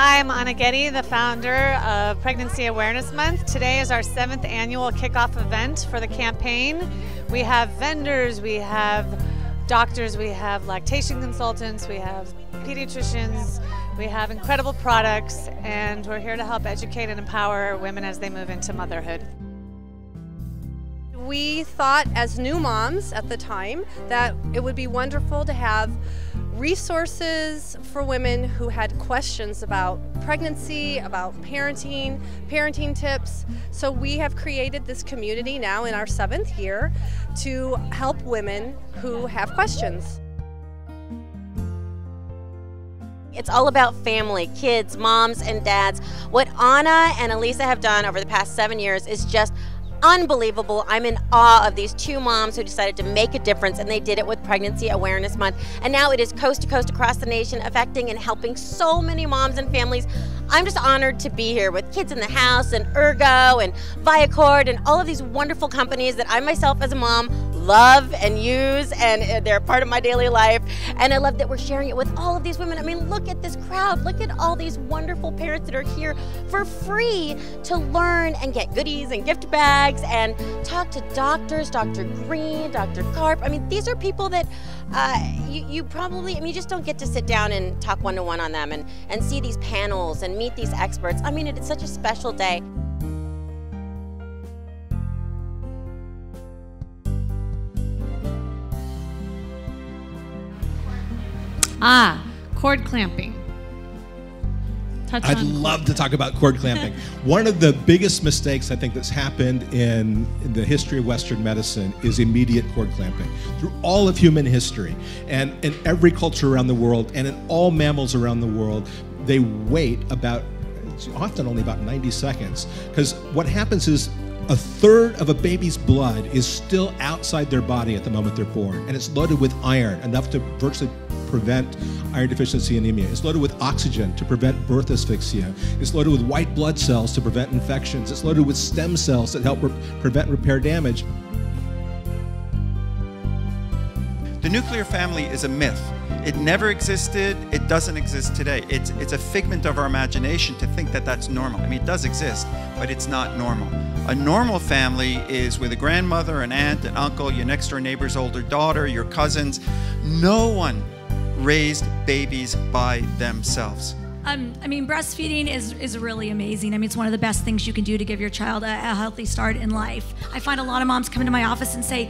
Hi, I'm Anna Getty, the founder of Pregnancy Awareness Month. Today is our 7th annual kickoff event for the campaign. We have vendors, we have doctors, we have lactation consultants, we have pediatricians, we have incredible products, and we're here to help educate and empower women as they move into motherhood. We thought as new moms at the time that it would be wonderful to have resources for women who had questions about pregnancy, about parenting tips. So we have created this community now in our 7th year to help women who have questions. It's all about family, kids, moms, and dads. What Anna and Elisa have done over the past 7 years is just unbelievable. I'm in awe of these 2 moms who decided to make a difference, and they did it with Pregnancy Awareness Month. And now it is coast to coast across the nation, affecting and helping so many moms and families. I'm just honored to be here with Kids in the House and Ergo and Viacord and all of these wonderful companies that I myself as a mom love and use, and they're part of my daily life. And I love that we're sharing it with all of these women. I mean, look at this crowd. Look at all these wonderful parents that are here for free to learn and get goodies and gift bags and talk to doctors, Dr. Green, Dr. Karp. I mean, these are people that you probably, you just don't get to sit down and talk one-to-one on them and see these panels and meet these experts. I mean, it's such a special day. Cord clamping. I'd love to talk about cord clamping. One of the biggest mistakes I think that's happened in the history of Western medicine is immediate cord clamping. Through all of human history and in every culture around the world and in all mammals around the world, they wait it's often only about 90 seconds. Because what happens is 1/3 of a baby's blood is still outside their body at the moment they're born, and it's loaded with iron, enough to virtually prevent iron deficiency anemia. It's loaded with oxygen to prevent birth asphyxia. It's loaded with white blood cells to prevent infections. It's loaded with stem cells that help prevent repair damage. The nuclear family is a myth. It never existed, it doesn't exist today. It's a figment of our imagination to think that that's normal. I mean, it does exist, but it's not normal. A normal family is with a grandmother, an aunt, an uncle, your next door neighbor's older daughter, your cousins. No one raised babies by themselves. I mean, breastfeeding is really amazing. I mean, it's one of the best things you can do to give your child a healthy start in life. I find a lot of moms come into my office and say,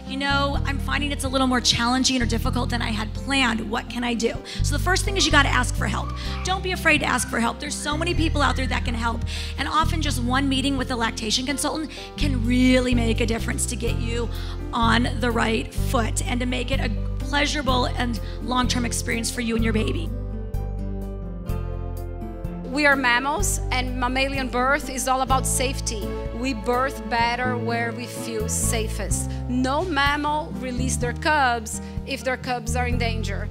you know, I'm finding it's a little more challenging or difficult than I had planned. What can I do? So the first thing is you got to ask for help. Don't be afraid to ask for help. There's so many people out there that can help. And often just one meeting with a lactation consultant can really make a difference to get you on the right foot and to make it a pleasurable and long-term experience for you and your baby. We are mammals, and mammalian birth is all about safety. We birth better where we feel safest. No mammal release their cubs if their cubs are in danger.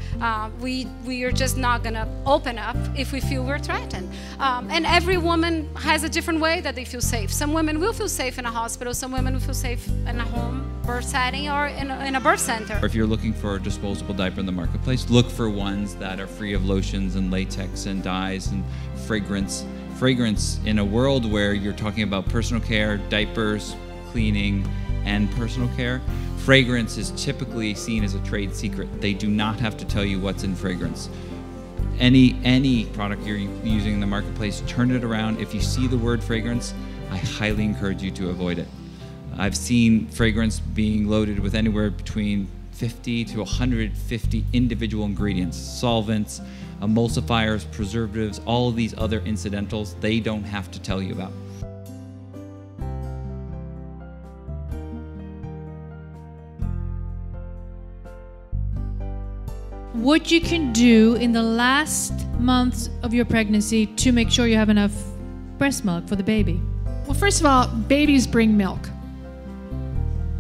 We are just not gonna open up if we feel we're threatened. And every woman has a different way that they feel safe. Some women will feel safe in a hospital, some women will feel safe in a home birth setting or in a birth center. If you're looking for a disposable diaper in the marketplace, look for ones that are free of lotions and latex and dyes and fragrance. Fragrance in a world where you're talking about personal care, diapers, cleaning, and personal care, fragrance is typically seen as a trade secret. They do not have to tell you what's in fragrance. Any product you're using in the marketplace, turn it around. If you see the word fragrance, I highly encourage you to avoid it. I've seen fragrance being loaded with anywhere between 50 to 150 individual ingredients, solvents, emulsifiers, preservatives, all of these other incidentals they don't have to tell you about. What you can do in the last months of your pregnancy to make sure you have enough breast milk for the baby. Well, first of all, babies bring milk.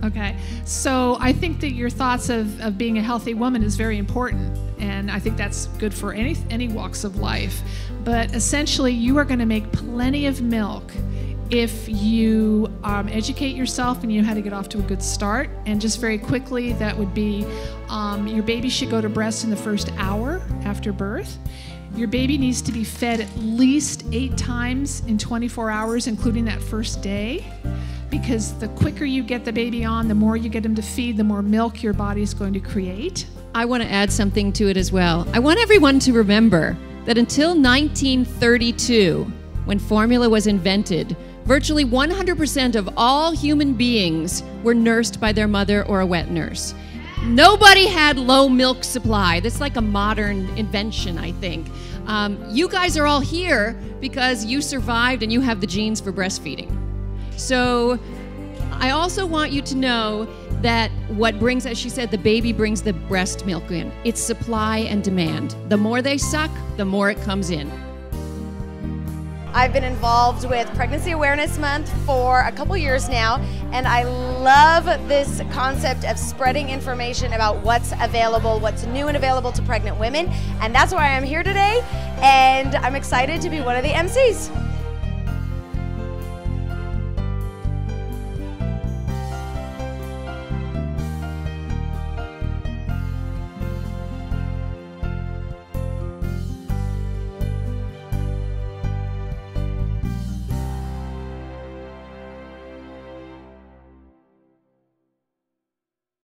Okay, so I think that your thoughts of being a healthy woman is very important, and I think that's good for any walks of life. But essentially, you are going to make plenty of milk if you educate yourself and you know how to get off to a good start. And just very quickly, that would be your baby should go to breast in the first hour after birth. Your baby needs to be fed at least 8 times in 24 hours, including that first day, because the quicker you get the baby on, the more you get him to feed, the more milk your body is going to create. I want to add something to it as well. I want everyone to remember that until 1932, when formula was invented, virtually 100% of all human beings were nursed by their mother or a wet nurse. Nobody had low milk supply. That's like a modern invention, I think. You guys are all here because you survived and you have the genes for breastfeeding. So I also want you to know that what brings, as she said, the baby brings the breast milk in. It's supply and demand. The more they suck, the more it comes in. I've been involved with Pregnancy Awareness Month for a couple years now, and I love this concept of spreading information about what's available, what's new and available to pregnant women, and that's why I'm here today, and I'm excited to be one of the MCs.